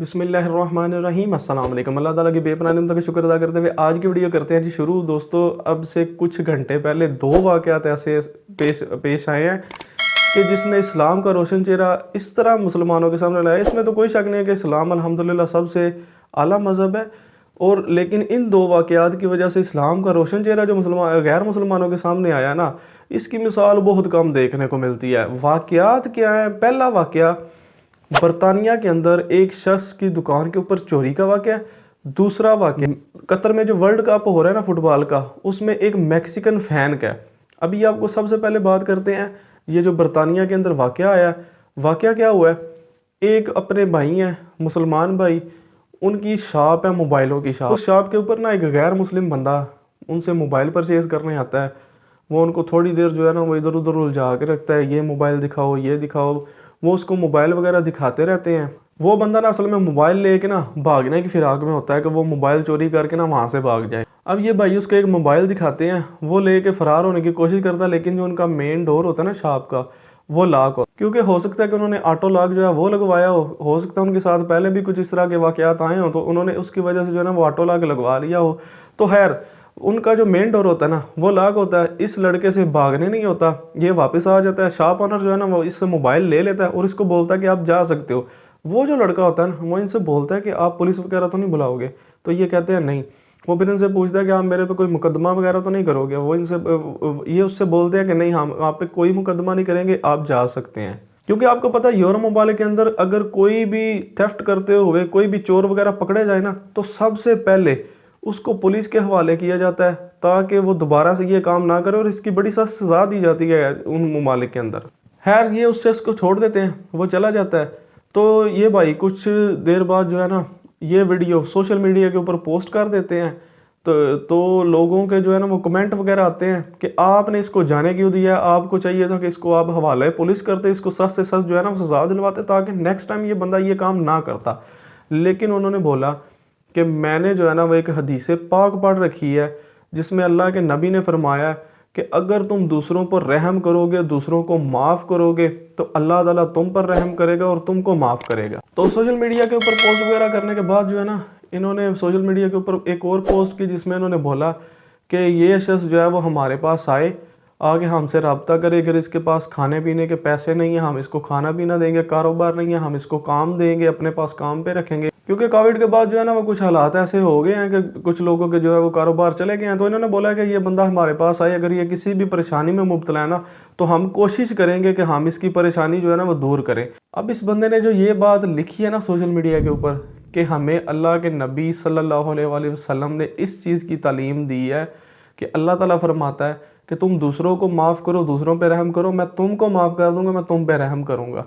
बिस्मिल्लाहिर्रहमानिर्रहीम अस्सलाम वालेकुम। अल्लाह ताला की बेपनाह निअमतों का शुक्र अदा करते हुए आज की वीडियो करते हैं जी शुरू। दोस्तों, अब से कुछ घंटे पहले दो वाक़यात ऐसे पेश आए हैं कि जिसने इस्लाम का रोशन चेहरा इस तरह मुसलमानों के सामने लाया। इसमें तो कोई शक नहीं है कि इस्लाम अल्हम्दुलिल्लाह सबसे आला मज़हब है, और लेकिन इन दो वाक़यात की वजह से इस्लाम का रोशन चेहरा जो गैर मुसलमानों के सामने आया ना, इसकी मिसाल बहुत कम देखने को मिलती है। वाक़यात क्या है? पहला वाक़या, बरतानिया के अंदर एक शख्स की दुकान के ऊपर चोरी का वाक़या। दूसरा वाक़या, कतर में जो वर्ल्ड कप हो रहा है ना फुटबॉल का, उसमें एक मैक्सिकन फ़ैन का। अभी आपको सबसे पहले बात करते हैं ये जो बरतानिया के अंदर वाक़या आया। वाक़या क्या हुआ है, एक अपने भाई हैं मुसलमान भाई, उनकी शॉप है मोबाइलों की शॉप। उस शॉप के ऊपर ना एक गैर मुस्लिम बंदा उनसे मोबाइल परचेज़ करने आता है। वो उनको थोड़ी देर जो है ना वो इधर उधर उलझा के रखता है, ये मोबाइल दिखाओ, ये दिखाओ। वो उसको मोबाइल वगैरह दिखाते रहते हैं। वो बंदा ना असल में मोबाइल लेके ना भागने की फिराक में होता है कि वो मोबाइल चोरी करके ना वहाँ से भाग जाए। अब ये भाई उसको एक मोबाइल दिखाते हैं, वो लेके फ़रार होने की कोशिश करता है, लेकिन जो उनका मेन डोर होता है ना शॉप का, वो लॉक हो, क्योंकि हो सकता है कि उन्होंने ऑटो लॉक जो है वो लगवाया हो सकता है उनके साथ पहले भी कुछ इस तरह के वाक़यात आए हों, तो उन्होंने उसकी वजह से जो है ना वो ऑटो लॉक लगवा लिया हो। तो खैर, उनका जो मेन डोर होता है ना वो लॉक होता है। इस लड़के से भागने नहीं होता, ये वापस आ जाता है। शॉप ओनर जो है ना वो इससे मोबाइल ले लेता है और इसको बोलता है कि आप जा सकते हो। वो जो लड़का होता है ना वो इनसे बोलता है कि आप पुलिस वगैरह तो नहीं बुलाओगे? तो ये कहते हैं नहीं। वो फिर इनसे पूछता है कि आप मेरे पे कोई मुकदमा वगैरह तो नहीं करोगे? वो इनसे ये उससे बोलते हैं कि नहीं, हम आप पे कोई मुकदमा नहीं करेंगे, आप जा सकते हैं। क्योंकि आपको पता है यूरोप ममालिक के अंदर अगर कोई भी थेफ्ट करते हुए कोई भी चोर वगैरह पकड़े जाए ना, तो सबसे पहले उसको पुलिस के हवाले किया जाता है ताकि वो दोबारा से ये काम ना करे, और इसकी बड़ी सख्त सज़ा दी जाती है उन ममालिक के अंदर। खैर, ये उस शख्स को छोड़ देते हैं, वो चला जाता है। तो ये भाई कुछ देर बाद जो है ना ये वीडियो सोशल मीडिया के ऊपर पोस्ट कर देते हैं। तो लोगों के जो है ना वो कमेंट वगैरह आते हैं कि आपने इसको जाने क्यों दिया, आपको चाहिए था कि इसको आप हवाले पुलिस करते, इसको सख्त से सख्त जो है ना वो सज़ा दिलवाते ताकि नेक्स्ट टाइम ये बंदा ये काम ना करता। लेकिन उन्होंने बोला कि मैंने जो है ना वो एक हदीस पाक पढ़ रखी है जिसमें अल्लाह के नबी ने फरमाया कि अगर तुम दूसरों पर रहम करोगे, दूसरों को माफ़ करोगे, तो अल्लाह ताला तुम पर रहम करेगा और तुमको माफ़ करेगा। तो सोशल मीडिया के ऊपर पोस्ट वगैरह करने के बाद जो है ना इन्होंने सोशल मीडिया के ऊपर एक और पोस्ट की जिसमें इन्होंने बोला कि ये शख्स जो है वो हमारे पास आगे हमसे रब्ता करे। अगर इसके पास खाने पीने के पैसे नहीं है, हम इसको खाना पीना देंगे। कारोबार नहीं है, हम इसको काम देंगे, अपने पास काम पे रखेंगे। क्योंकि कोविड के बाद जो है ना वो कुछ हालात ऐसे हो गए हैं कि कुछ लोगों के जो है वो कारोबार चले गए हैं। तो इन्होंने बोला कि ये बंदा हमारे पास आए, अगर ये किसी भी परेशानी में मुब्तला है ना, तो हम कोशिश करेंगे कि हम इसकी परेशानी जो है ना वो दूर करें। अब इस बंदे ने जो ये बात लिखी है ना सोशल मीडिया के ऊपर कि हमें अल्लाह के नबी सल्लल्लाहु अलैहि वसल्लम ने इस चीज़ की तालीम दी है कि अल्लाह ताला फरमाता है कि तुम दूसरों को माफ़ करो, दूसरों पे रहम करो, मैं तुमको माफ़ कर दूंगा, मैं तुम पे रहम करूंगा।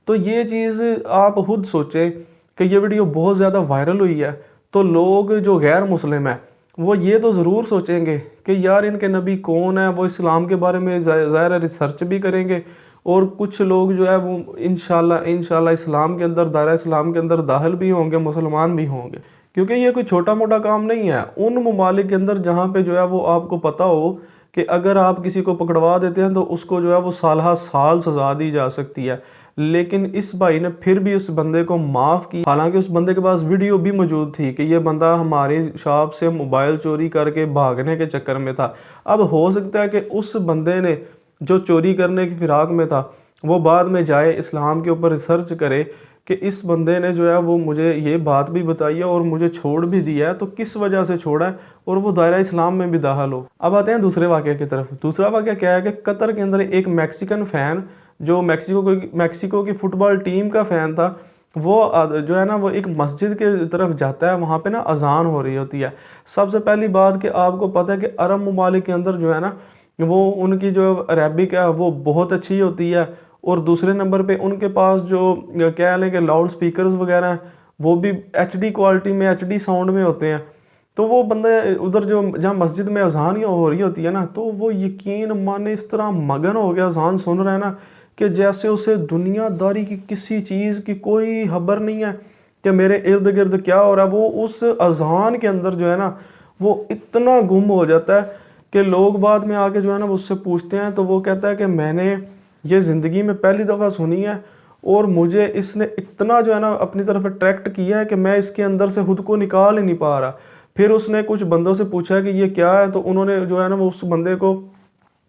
तो ये चीज़ आप खुद सोचें कि ये वीडियो बहुत ज़्यादा वायरल हुई है, तो लोग जो गैर मुस्लिम है वो ये तो ज़रूर सोचेंगे कि यार इनके नबी कौन है। वो इस्लाम के बारे में ज़ाहिर रिसर्च भी करेंगे, और कुछ लोग जो है वो इंशाल्लाह इस्लाम के अंदर, दायरा इस्लाम के अंदर दाखिल भी होंगे, मुसलमान भी होंगे। क्योंकि ये कोई छोटा मोटा काम नहीं है। उन ममालिक के अंदर जहाँ पे जो है वो आपको पता हो कि अगर आप किसी को पकड़वा देते हैं तो उसको जो है वो साल साल सज़ा दी जा सकती है। लेकिन इस भाई ने फिर भी उस बंदे को माफ़ किया, हालांकि उस बंदे के पास वीडियो भी मौजूद थी कि ये बंदा हमारी शॉप से मोबाइल चोरी करके भागने के चक्कर में था। अब हो सकता है कि उस बंदे ने जो चोरी करने की फिराक में था वो बाद में जाए इस्लाम के ऊपर रिसर्च करे कि इस बंदे ने जो है वो मुझे ये बात भी बताई है और मुझे छोड़ भी दिया है, तो किस वजह से छोड़ा है, और वो दायरा इस्लाम में भी दाखिल हो। अब आते हैं दूसरे वाक़े की तरफ। दूसरा वाक़या क्या है कि कतर के अंदर एक मैक्सिकन फ़ैन जो मैक्सिको की फ़ुटबॉल टीम का फ़ैन था, वो जो है ना वो एक मस्जिद के तरफ जाता है। वहाँ पे ना अज़ान हो रही होती है। सबसे पहली बात कि आपको पता है कि अरब ममालिक के अंदर जो है ना वो उनकी जो अरबिक है वो बहुत अच्छी होती है, और दूसरे नंबर पे उनके पास जो क्या लें कि लाउड स्पीकर्स वगैरह हैं वो भी एचडी क्वालिटी में, एचडी साउंड में होते हैं। तो वो बंदे उधर जो जहाँ मस्जिद में अजान हो रही होती है ना, तो वो यकीन माने इस तरह मगन हो गया, अजान सुन रहा है ना, कि जैसे उसे दुनियादारी की किसी चीज़ की कोई खबर नहीं है कि मेरे इर्द गिर्द क्या हो रहा है। वो उस अजान के अंदर जो है ना वो इतना गुम हो जाता है कि लोग बाद में आके जो है ना उससे पूछते हैं, तो वो कहता है कि मैंने ये ज़िंदगी में पहली दफ़ा सुनी है, और मुझे इसने इतना जो है ना अपनी तरफ अट्रैक्ट किया है कि मैं इसके अंदर से खुद को निकाल ही नहीं पा रहा। फिर उसने कुछ बंदों से पूछा कि ये क्या है, तो उन्होंने जो है ना वो उस बंदे को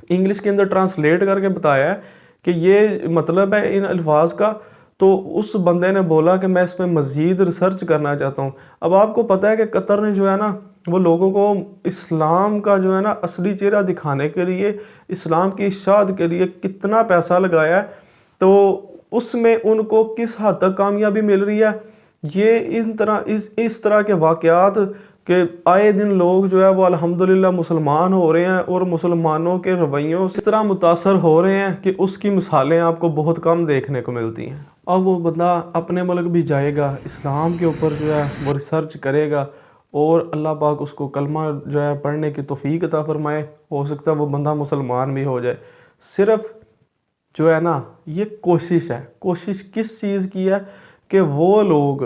इंग्लिश के अंदर ट्रांसलेट करके बताया है कि ये मतलब है इन अल्फाज का। तो उस बंदे ने बोला कि मैं इस पर मज़ीद रिसर्च करना चाहता हूँ। अब आपको पता है कि कतर ने जो है ना वो लोगों को इस्लाम का जो है ना असली चेहरा दिखाने के लिए, इस्लाम की इशाअत के लिए कितना पैसा लगाया है, तो उसमें उनको किस हद तक कामयाबी मिल रही है। ये इस तरह के वाक़यात कि आए दिन लोग जो है वो अल्हम्दुलिल्लाह मुसलमान हो रहे हैं और मुसलमानों के रवैयों से इस तरह मुतासर हो रहे हैं कि उसकी मिसालें आपको बहुत कम देखने को मिलती हैं। अब वो बंदा अपने मुल्क भी जाएगा, इस्लाम के ऊपर जो है वो रिसर्च करेगा और अल्लाह पाक उसको कलमा जो है पढ़ने की तौफीक अता फरमाए। हो सकता है वो बंदा मुसलमान भी हो जाए। सिर्फ जो है ना ये कोशिश है। कोशिश किस चीज़ की है कि वो लोग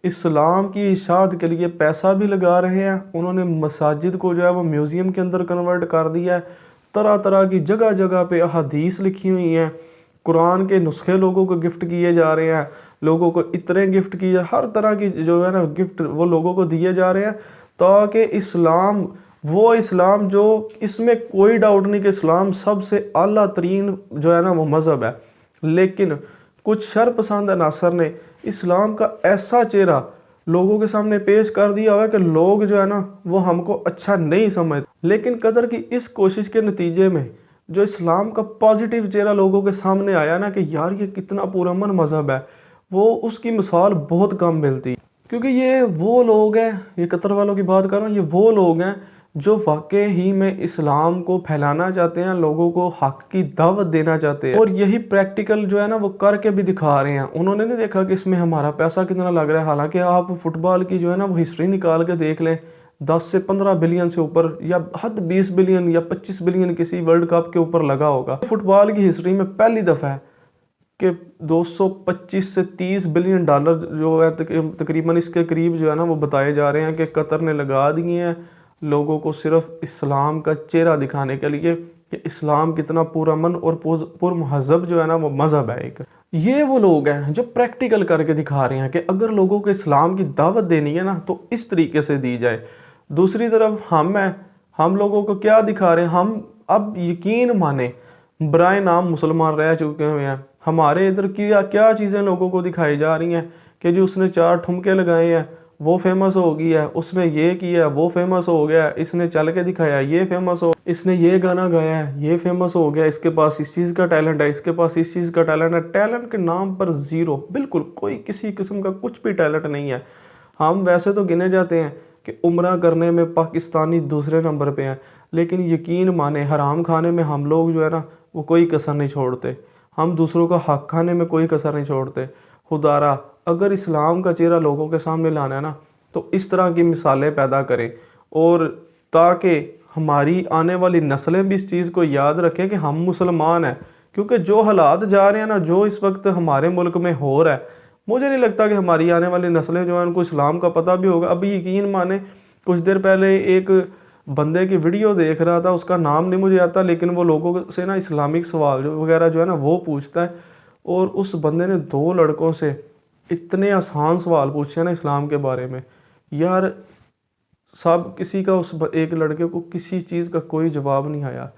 इस्लाम की इशाअत के लिए पैसा भी लगा रहे हैं। उन्होंने मसाजिद को जो है वो म्यूज़ियम के अंदर कन्वर्ट कर दिया है। तरह तरह की जगह जगह पे अहादीस लिखी हुई हैं, कुरान के नुस्खे लोगों को गिफ्ट किए जा रहे हैं, लोगों को इतने गिफ्ट किए, हर तरह की जो है ना गिफ्ट वो लोगों को दिए जा रहे हैं, ताकि इस्लाम, वो इस्लाम जो, इसमें कोई डाउट नहीं कि इस्लाम सबसे आला तरीन जो है ना वो मज़हब है, लेकिन कुछ शरपसंद अनासर ने इस्लाम का ऐसा चेहरा लोगों के सामने पेश कर दिया हुआ है कि लोग जो है ना वो हमको अच्छा नहीं समझते। लेकिन कदर की इस कोशिश के नतीजे में जो इस्लाम का पॉजिटिव चेहरा लोगों के सामने आया ना कि यार ये कितना पुरअमन मज़हब है, वो उसकी मिसाल बहुत कम मिलती है। क्योंकि ये वो लोग हैं, ये कतर वालों की बात कर रहा हूँ, ये वो लोग हैं जो वाकई ही में इस्लाम को फैलाना चाहते हैं, लोगों को हक की दावत देना चाहते हैं और यही प्रैक्टिकल जो है ना वो करके भी दिखा रहे हैं। उन्होंने नहीं देखा कि इसमें हमारा पैसा कितना लग रहा है। हालांकि आप फुटबॉल की जो है ना वो हिस्ट्री निकाल के देख लें, 10 से 15 बिलियन से ऊपर, या हद 20 बिलियन या 25 बिलियन किसी वर्ल्ड कप के ऊपर लगा होगा। फुटबॉल की हिस्ट्री में पहली दफ़ा है कि 225 से 30 बिलियन डॉलर जो है तकरीबन इसके करीब जो है ना वो बताए जा रहे हैं कि कतर ने लगा दिए हैं लोगों को सिर्फ इस्लाम का चेहरा दिखाने के लिए कि इस्लाम कितना पुरअमन और पुरमहज़ब जो है ना वो मज़हब है एक। ये वो लोग हैं जो प्रैक्टिकल करके दिखा रहे हैं कि अगर लोगों को इस्लाम की दावत देनी है ना तो इस तरीके से दी जाए। दूसरी तरफ हम लोगों को क्या दिखा रहे हैं, हम अब यकीन माने बराए नाम मुसलमान रह चुके हुए हैं। हमारे इधर क्या चीज़ें लोगों को दिखाई जा रही हैं कि जी उसने 4 ठुमके लगाए हैं वो फेमस हो गई है, उसने ये किया वो फेमस हो गया, इसने चल के दिखाया ये फेमस हो, इसने ये गाना गाया है ये फेमस हो गया, इसके पास इस चीज़ का टैलेंट है, इसके पास इस चीज़ का टैलेंट है। टैलेंट के नाम पर ज़ीरो, बिल्कुल कोई किसी किस्म का कुछ भी टैलेंट नहीं है। हम वैसे तो गिने जाते हैं कि उम्रा करने में पाकिस्तानी दूसरे नंबर पे हैं, लेकिन यकीन माने हराम खाने में हम लोग जो है ना वो कोई कसर नहीं छोड़ते। हम दूसरों का हक खाने में कोई कसर नहीं छोड़ते। खुदारा अगर इस्लाम का चेहरा लोगों के सामने लाना है ना तो इस तरह की मिसालें पैदा करें, और ताकि हमारी आने वाली नस्लें भी इस चीज़ को याद रखें कि हम मुसलमान हैं। क्योंकि जो हालात जा रहे हैं ना, जो इस वक्त हमारे मुल्क में हो रहा है, मुझे नहीं लगता कि हमारी आने वाली नस्लें जो हैं उनको इस्लाम का पता भी होगा। अभी यकीन माने कुछ देर पहले एक बंदे की वीडियो देख रहा था, उसका नाम नहीं मुझे आता, लेकिन वो लोगों से ना इस्लामिक सवाल वगैरह जो है ना वो पूछता है, और उस बंदे ने 2 लड़कों से इतने आसान सवाल पूछे ना इस्लाम के बारे में, यार सब किसी का उस एक लड़के को किसी चीज़ का कोई जवाब नहीं आया।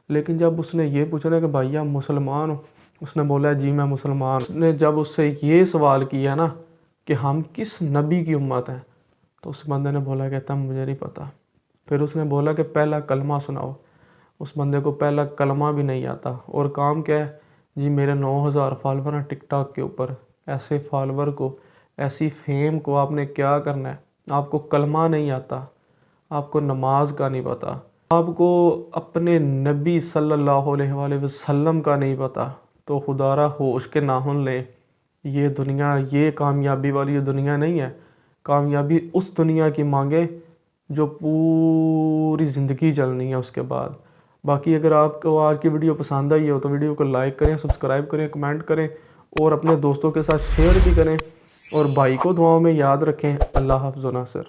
लेकिन जब उसने ये पूछा ना कि भाई आप मुसलमान हो, उसने बोला जी मैं मुसलमान। उसने जब उससे ये सवाल किया ना कि हम किस नबी की उम्मत हैं, तो उस बंदे ने बोला कहता मुझे नहीं पता। फिर उसने बोला कि पहला कलमा सुनाओ। उस बंदे को पहला कलमा भी नहीं आता, और काम क्या है जी, मेरे 9000 फॉलोवर हैं टिकटॉक के ऊपर। ऐसे फॉलोवर को, ऐसी फेम को आपने क्या करना है? आपको कलमा नहीं आता, आपको नमाज का नहीं पता, आपको अपने नबी सल्लल्लाहु अलैहि वसल्लम का नहीं पता, तो खुदारा होश के नाखून लें। ये दुनिया, ये कामयाबी वाली ये दुनिया नहीं है। कामयाबी उस दुनिया की मांगे जो पूरी ज़िंदगी चलनी है उसके बाद। बाकी अगर आपको आज की वीडियो पसंद आई हो तो वीडियो को लाइक करें, सब्सक्राइब करें, कमेंट करें और अपने दोस्तों के साथ शेयर भी करें, और भाई को दुआओं में याद रखें। अल्लाह हाफ़िज़ व नासिर।